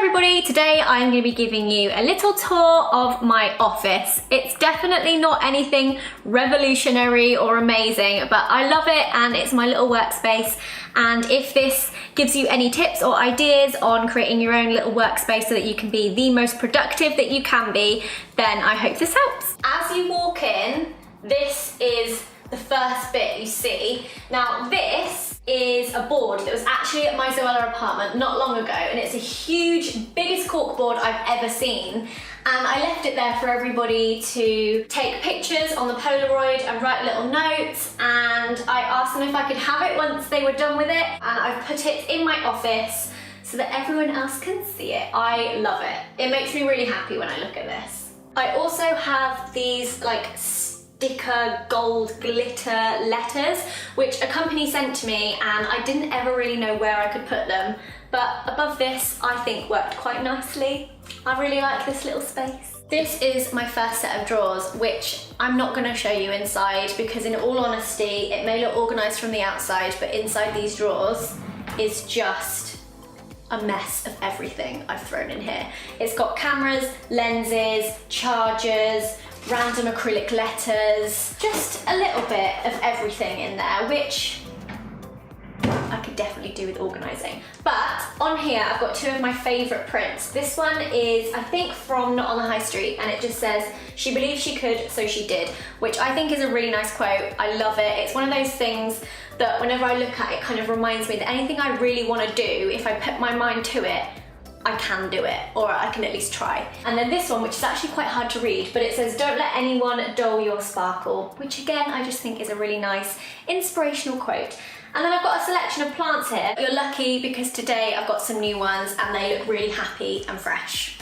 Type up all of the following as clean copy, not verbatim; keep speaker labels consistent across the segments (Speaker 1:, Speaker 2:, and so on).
Speaker 1: everybody, today I'm going to be giving you a little tour of my office. It's definitely not anything revolutionary or amazing, but I love it and it's my little workspace. And if this gives you any tips or ideas on creating your own little workspace so that you can be the most productive that you can be, then I hope this helps. As you walk in, this is the first bit you see. Now this is a board that was actually at my Zoella apartment not long ago, and it's a huge, biggest cork board I've ever seen. And I left it there for everybody to take pictures on the Polaroid and write little notes, and I asked them if I could have it once they were done with it, and I've put it in my office so that everyone else can see it. I love it. It makes me really happy when I look at this. I also have these like sticker gold glitter letters which a company sent to me, and I didn't ever really know where I could put them, but above this I think worked quite nicely. I really like this little space. This is my first set of drawers, which I'm not going to show you inside because in all honesty it may look organised from the outside, but inside these drawers is just a mess of everything I've thrown in here. It's got cameras, lenses, chargers, random acrylic letters, just a little bit of everything in there, which I could definitely do with organising. But on here I've got two of my favourite prints. This one is, I think, from Not on the High Street, and it just says, "She believed she could, so she did," which I think is a really nice quote. I love it. It's one of those things that whenever I look at it, kind of reminds me that anything I really want to do, if I put my mind to it, I can do it, or I can at least try. And then this one, which is actually quite hard to read, but it says, "Don't let anyone dull your sparkle," which again, I just think is a really nice inspirational quote. And then I've got a selection of plants here. You're lucky because today I've got some new ones and they look really happy and fresh.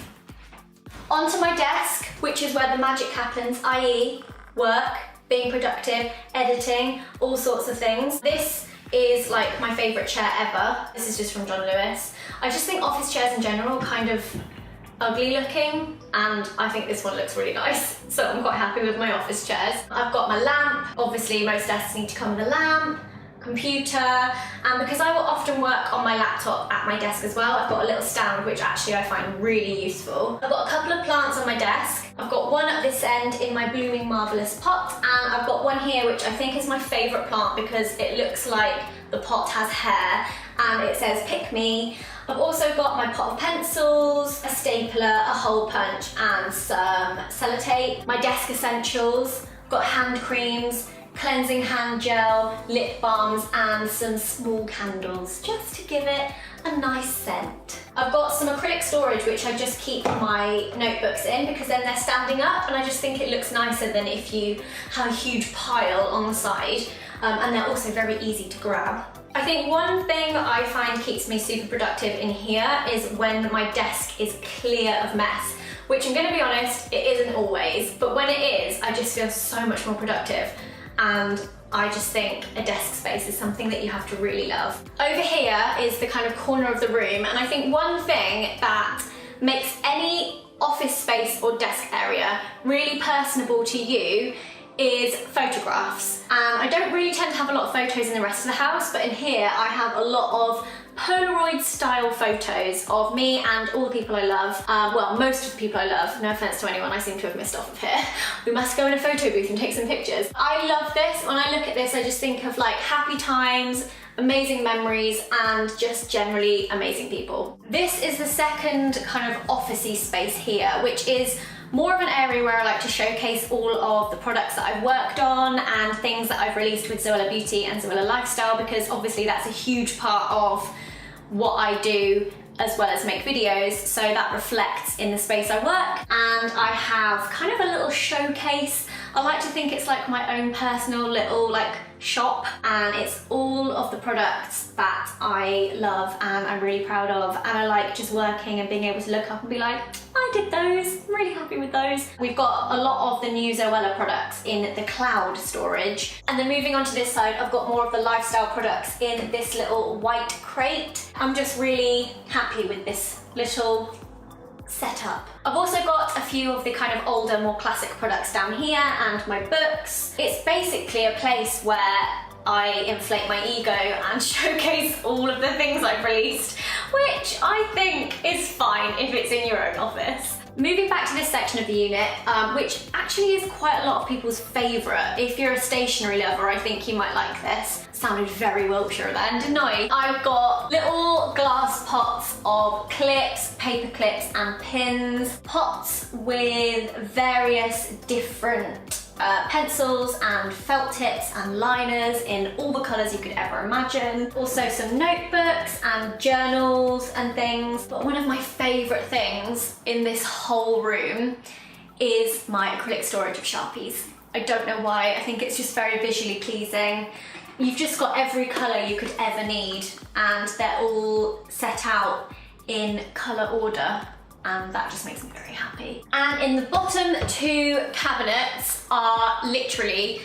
Speaker 1: Onto my desk, which is where the magic happens, i.e. work, being productive, editing, all sorts of things. This is like my favourite chair ever. This is just from John Lewis. I just think office chairs in general are kind of ugly looking, and I think this one looks really nice, so I'm quite happy with my office chairs. I've got my lamp. Obviously most desks need to come with a lamp, computer, and because I will often work on my laptop at my desk as well, I've got a little stand which actually I find really useful. I've got a couple of plants on my desk. I've got one at this end in my blooming marvellous pot, and I've got one here which I think is my favourite plant because it looks like the pot has hair and it says "Pick me." I've also got my pot of pencils, a stapler, a hole punch, and some sellotape. My desk essentials, I've got hand creams, cleansing hand gel, lip balms, and some small candles just to give it a nice scent. I've got some acrylic storage which I just keep my notebooks in because then they're standing up, and I just think it looks nicer than if you have a huge pile on the side, and they're also very easy to grab. I think one thing I find keeps me super productive in here is when my desk is clear of mess, which I'm going to be honest, it isn't always, but when it is, I just feel so much more productive. And I just think a desk space is something that you have to really love. Over here is the kind of corner of the room, and I think one thing that makes any office space or desk area really personable to you is photographs. And I don't really tend to have a lot of photos in the rest of the house, but in here I have a lot of Polaroid style photos of me and all the people I love. Well, most of the people I love. No offense to anyone I seem to have missed off of here. We must go in a photo booth and take some pictures. I love this. When I look at this, I just think of like happy times, amazing memories, and just generally amazing people. This is the second kind of officey space here, which is more of an area where I like to showcase all of the products that I've worked on and things that I've released with Zoella Beauty and Zoella Lifestyle, because obviously that's a huge part of what I do as well as make videos, so that reflects in the space I work. And I have kind of a little showcase. I like to think it's like my own personal little like shop, and it's all of the products that I love and I'm really proud of, and I like just working and being able to look up and be like, I did those, I'm really happy with those. We've got a lot of the new Zoella products in the cloud storage, and then moving on to this side I've got more of the lifestyle products in this little white crate. I'm just really happy with this little setup. I've also got a few of the kind of older, more classic products down here and my books. It's basically a place where I inflate my ego and showcase all of the things I've released, which I think is fine. fine if it's in your own office. Moving back to this section of the unit, which actually is quite a lot of people's favourite. If you're a stationery lover, I think you might like this. Sounded very Wiltshire then, didn't I? I've got little glass pots of clips, paper clips and pins. Pots with various different pencils and felt tips and liners in all the colours you could ever imagine. Also some notebooks and journals and things. But one of my favourite things in this whole room is my acrylic storage of Sharpies. I don't know why, I think it's just very visually pleasing. You've just got every colour you could ever need and they're all set out in colour order. And that just makes me very happy. And in the bottom two cabinets are literally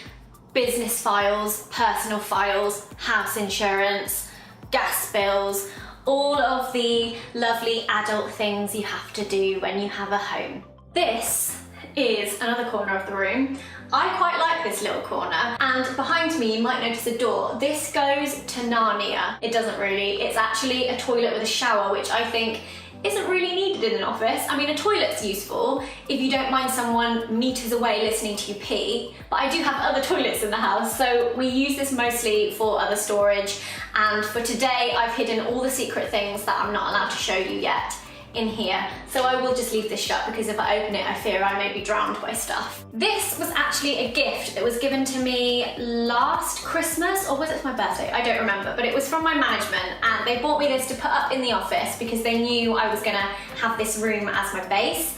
Speaker 1: business files, personal files, house insurance, gas bills, all of the lovely adult things you have to do when you have a home. This is another corner of the room. I quite like this little corner, and behind me you might notice a door. This goes to Narnia. It doesn't really, it's actually a toilet with a shower, which I think isn't really needed in an office. I mean, a toilet's useful if you don't mind someone meters away listening to you pee, but I do have other toilets in the house, so we use this mostly for other storage, and for today I've hidden all the secret things that I'm not allowed to show you yet in here, so I will just leave this shut because if I open it I fear I may be drowned by stuff. This was actually a gift that was given to me last Christmas, or was it for my birthday? I don't remember, but it was from my management and they bought me this to put up in the office because they knew I was gonna have this room as my base,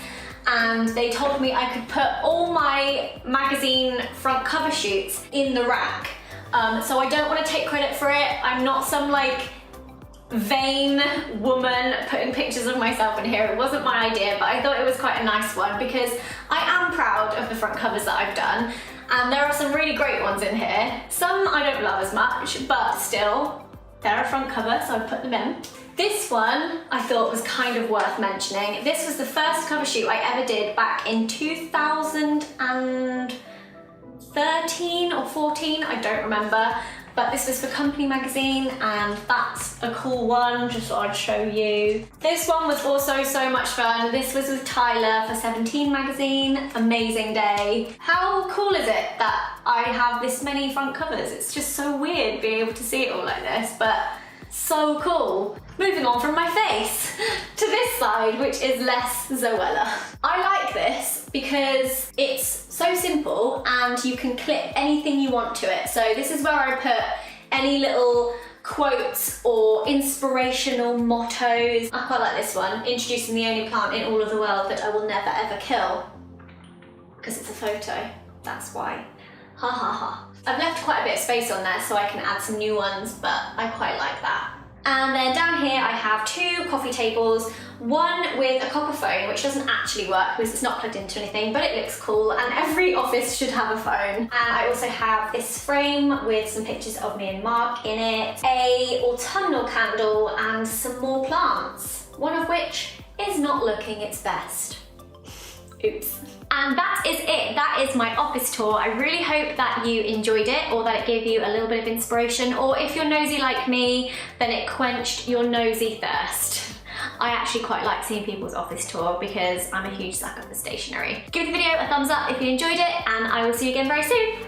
Speaker 1: and they told me I could put all my magazine front cover shoots in the rack. So I don't want to take credit for it. I'm not some like vain woman putting pictures of myself in here. It wasn't my idea, but I thought it was quite a nice one because I am proud of the front covers that I've done, and there are some really great ones in here. Some I don't love as much, but still, they're a front cover, so I put them in. This one I thought was kind of worth mentioning. This was the first cover shoot I ever did back in 2013 or 14, I don't remember. But this was for Company magazine, and that's a cool one, just thought I'd show you. This one was also so much fun. This was with Tyler for 17 magazine, amazing day. How cool is it that I have this many front covers? It's just so weird being able to see it all like this, but so cool. Moving on from my face to this side, which is less Zoella. I like this because it's so simple and you can clip anything you want to it. So this is where I put any little quotes or inspirational mottos. I quite like this one, introducing the only plant in all of the world that I will never ever kill. Because it's a photo, that's why. Ha ha ha. I've left quite a bit of space on there so I can add some new ones, but I quite like that. And then down here I have two coffee tables, one with a copper phone, which doesn't actually work because it's not plugged into anything, but it looks cool, and every office should have a phone. And I also have this frame with some pictures of me and Mark in it, a autumnal candle, and some more plants, one of which is not looking its best. Oops. And that is it. That is my office tour. I really hope that you enjoyed it, or that it gave you a little bit of inspiration, or if you're nosy like me, then it quenched your nosy thirst. I actually quite like seeing people's office tour because I'm a huge sucker for stationery. Give the video a thumbs up if you enjoyed it, and I will see you again very soon.